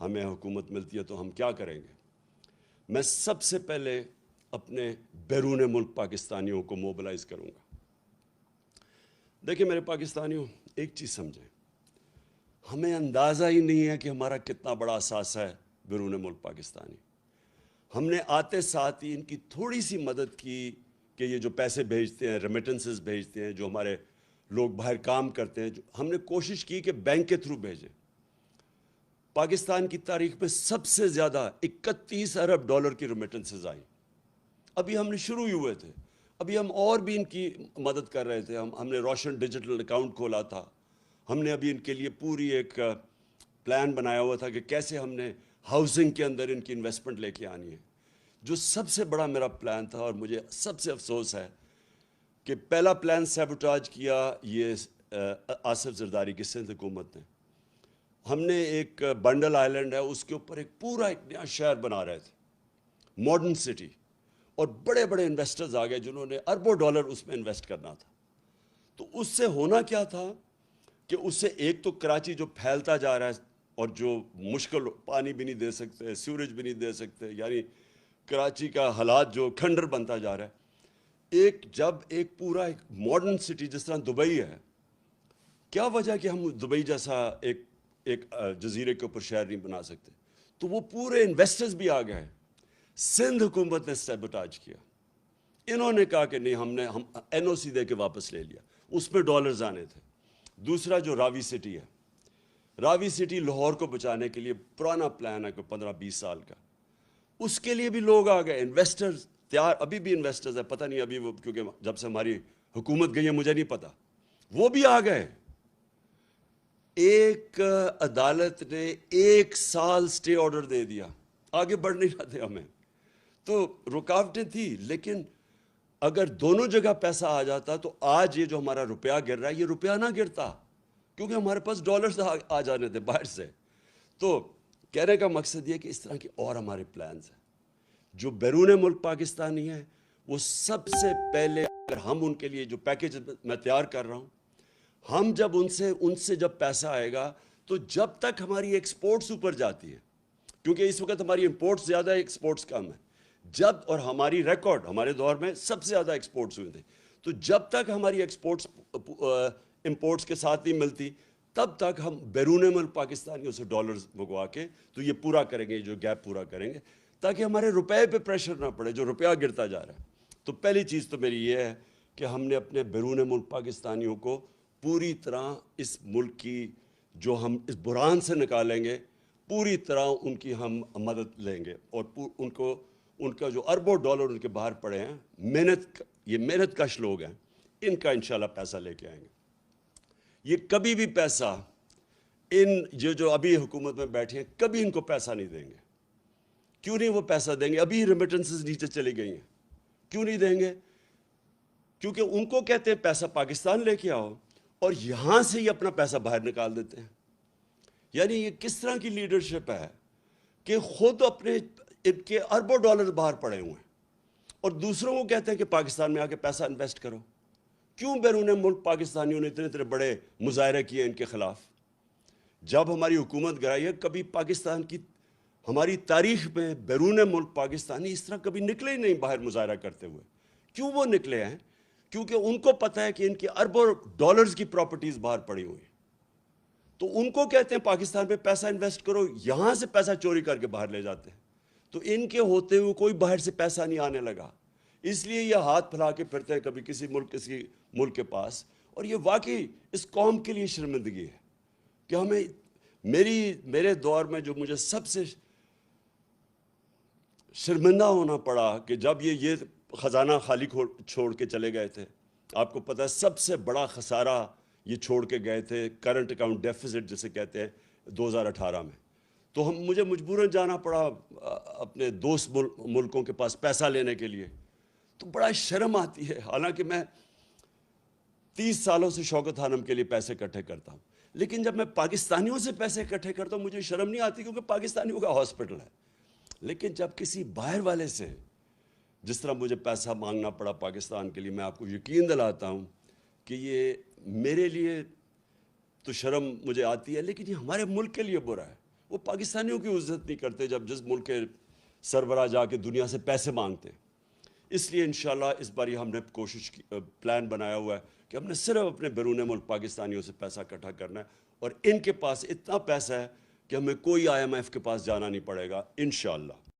ہمیں حکومت ملتی ہے تو ہم کیا کریں گے. میں سب سے پہلے اپنے بیرون ملک پاکستانیوں کو موبلائز کروں گا. دیکھیں میرے پاکستانیوں، ایک چیز سمجھیں، ہمیں اندازہ ہی نہیں ہے کہ ہمارا کتنا بڑا اثاثہ ہے بیرون ملک پاکستانی. ہم نے آتے ساتھ ہی ان کی تھوڑی سی مدد کی کہ یہ جو پیسے بھیجتے ہیں، ریمیٹنسز بھیجتے ہیں، جو ہمارے لوگ باہر کام کرتے ہیں، ہم نے کوشش کی کہ بینک کے تھرو بھیجیں. پاکستان کی تاریخ میں سب سے زیادہ 31 ارب ڈالر کی ریمیٹنسز آئیں. ابھی ہم نے شروع ہی ہوئے تھے، ابھی ہم اور بھی ان کی مدد کر رہے تھے. ہم نے روشن ڈیجیٹل اکاؤنٹ کھولا تھا. ہم نے ابھی ان کے لیے پوری ایک پلان بنایا ہوا تھا کہ کیسے ہم نے ہاؤسنگ کے اندر ان کی انویسٹمنٹ لے کے آنی ہے. جو سب سے بڑا میرا پلان تھا، اور مجھے سب سے افسوس ہے کہ پہلا پلان سیبوٹاج کیا یہ آصف زرداری کی سندھ حکومت نے. ہم نے ایک بنڈل آئلینڈ ہے، اس کے اوپر ایک پورا ایک نیا شہر بنا رہے تھے، ماڈرن سٹی، اور بڑے بڑے انویسٹرز آ گئے جنہوں نے اربوں ڈالر اس میں انویسٹ کرنا تھا. تو اس سے ہونا کیا تھا کہ اس سے ایک تو کراچی جو پھیلتا جا رہا ہے اور جو مشکل، پانی بھی نہیں دے سکتے، سیوریج بھی نہیں دے سکتے، یعنی کراچی کا حالات جو کھنڈر بنتا جا رہا ہے. جب ایک پورا ایک ماڈرن سٹی جس طرح دبئی ہے، کیا وجہ کہ ہم دبئی جیسا ایک جزیرے کے اوپر شہر نہیں بنا سکتے؟ تو وہ پورے انویسٹرز بھی آ گئے. سندھ حکومت نے سیبوٹاج کیا. انہوں نے کہا کہ نہیں، ہم این او سی دے کے واپس لے لیا. اس میں ڈالرز آنے تھے. دوسرا جو راوی سٹی ہے، راوی سٹی لاہور کو بچانے کے لیے پرانا پلان ہے کوئی 15-20 سال کا. اس کے لیے بھی لوگ آ گئے، انویسٹرز تیار. ابھی بھی انویسٹرز ہیں، پتہ نہیں ابھی وہ، کیونکہ جب سے ہماری حکومت گئی ہے مجھے نہیں پتا، وہ بھی آ گئے. ایک عدالت نے 1 سال سٹے آرڈر دے دیا، آگے بڑھ نہیں رہے تھے ہمیں. تو رکاوٹیں تھیں، لیکن اگر دونوں جگہ پیسہ آ جاتا تو آج یہ جو ہمارا روپیہ گر رہا ہے یہ روپیہ نہ گرتا، کیونکہ ہمارے پاس ڈالرز آ جانے تھے باہر سے. تو کہنے کا مقصد یہ کہ اس طرح کے اور ہمارے پلانز ہیں. جو بیرون ملک پاکستانی ہیں وہ سب سے پہلے، اگر ہم ان کے لیے جو پیکیج میں تیار کر رہا ہوں، ہم جب ان سے جب پیسہ آئے گا تو جب تک ہماری ایکسپورٹس اوپر جاتی ہے، کیونکہ اس وقت ہماری امپورٹس زیادہ ہے، ایکسپورٹس کم ہے، اور ہماری ریکارڈ ہمارے دور میں سب سے زیادہ ایکسپورٹس ہوئے تھے. تو جب تک ہماری ایکسپورٹس امپورٹس کے ساتھ نہیں ملتی، تب تک ہم بیرون ملک پاکستانیوں سے ڈالرز منگوا کے تو یہ پورا کریں گے، جو گیپ پورا کریں گے، تاکہ ہمارے روپے پہ پریشر نہ پڑے جو روپیہ گرتا جا رہا ہے. تو پہلی چیز تو میری یہ ہے کہ ہم نے اپنے بیرون ملک پاکستانیوں کو پوری طرح اس ملک کی، جو ہم اس بحران سے نکالیں گے، پوری طرح ان کی ہم مدد لیں گے. اور ان کا جو اربوں ڈالر ان کے باہر پڑے ہیں، یہ محنت کش لوگ ہیں، ان کا انشاءاللہ پیسہ لے کے آئیں گے. یہ کبھی بھی پیسہ جو ابھی حکومت میں بیٹھے ہیں کبھی ان کو پیسہ نہیں دیں گے. کیوں نہیں وہ پیسہ دیں گے؟ ابھی ریمیٹنسز نیچے چلی گئی ہیں. کیوں نہیں دیں گے؟ کیونکہ ان کو کہتے ہیں پیسہ پاکستان لے کے آؤ، اور یہاں سے ہی اپنا پیسہ باہر نکال دیتے ہیں. یعنی یہ کس طرح کی لیڈرشپ ہے کہ خود اپنے ان کے اربوں ڈالر باہر پڑے ہوئے ہیں، اور دوسروں کو کہتے ہیں کہ پاکستان میں آ کے پیسہ انویسٹ کرو. کیوں بیرون ملک پاکستانیوں نے اتنے بڑے مظاہرے کیے ان کے خلاف؟ جب ہماری حکومت گرائی ہے، کبھی پاکستان کی ہماری تاریخ میں بیرون ملک پاکستانی اس طرح کبھی نکلے ہی نہیں باہر مظاہرہ کرتے ہوئے. کیوں وہ نکلے ہیں؟ کیونکہ ان کو پتہ ہے کہ ان کی اربوں ڈالرز کی پراپرٹیز باہر پڑی ہوئی ہیں. تو ان کو کہتے ہیں پاکستان پہ پیسہ انویسٹ کرو، یہاں سے پیسہ چوری کر کے باہر لے جاتے ہیں. تو ان کے ہوتے ہوئے کوئی باہر سے پیسہ نہیں آنے لگا، اس لیے یہ ہاتھ پھیلا کے پھرتے ہیں کبھی کسی ملک کے پاس. اور یہ واقعی اس قوم کے لیے شرمندگی ہے کہ ہمیں، میرے دور میں جو مجھے سب سے شرمندہ ہونا پڑا کہ جب یہ خزانہ خالی چھوڑ کے چلے گئے تھے. آپ کو پتہ ہے سب سے بڑا خسارہ یہ چھوڑ کے گئے تھے، کرنٹ اکاؤنٹ ڈیفیسٹ جسے کہتے ہیں، 2018 میں. تو مجھے مجبوراً جانا پڑا اپنے دوست ملکوں کے پاس پیسہ لینے کے لیے. تو بڑا شرم آتی ہے، حالانکہ میں 30 سالوں سے شوکت خانم کے لیے پیسے اکٹھے کرتا ہوں، لیکن جب میں پاکستانیوں سے پیسے اکٹھے کرتا ہوں مجھے شرم نہیں آتی، کیونکہ پاکستانیوں کا ہاسپٹل ہے. لیکن جب کسی باہر والے سے، جس طرح مجھے پیسہ مانگنا پڑا پاکستان کے لیے، میں آپ کو یقین دلاتا ہوں کہ یہ میرے لیے تو شرم مجھے آتی ہے، لیکن یہ ہمارے ملک کے لیے برا ہے. وہ پاکستانیوں کی عزت نہیں کرتے جب جس ملک کے سربراہ جا کے دنیا سے پیسے مانگتے ہیں. اس لیے انشاءاللہ اس بار ہم نے کوشش کی, پلان بنایا ہوا ہے کہ ہم نے صرف اپنے بیرون ملک پاکستانیوں سے پیسہ اکٹھا کرنا ہے, اور ان کے پاس اتنا پیسہ ہے کہ ہمیں کوئی IMF کے پاس جانا نہیں پڑے گا انشاءاللہ.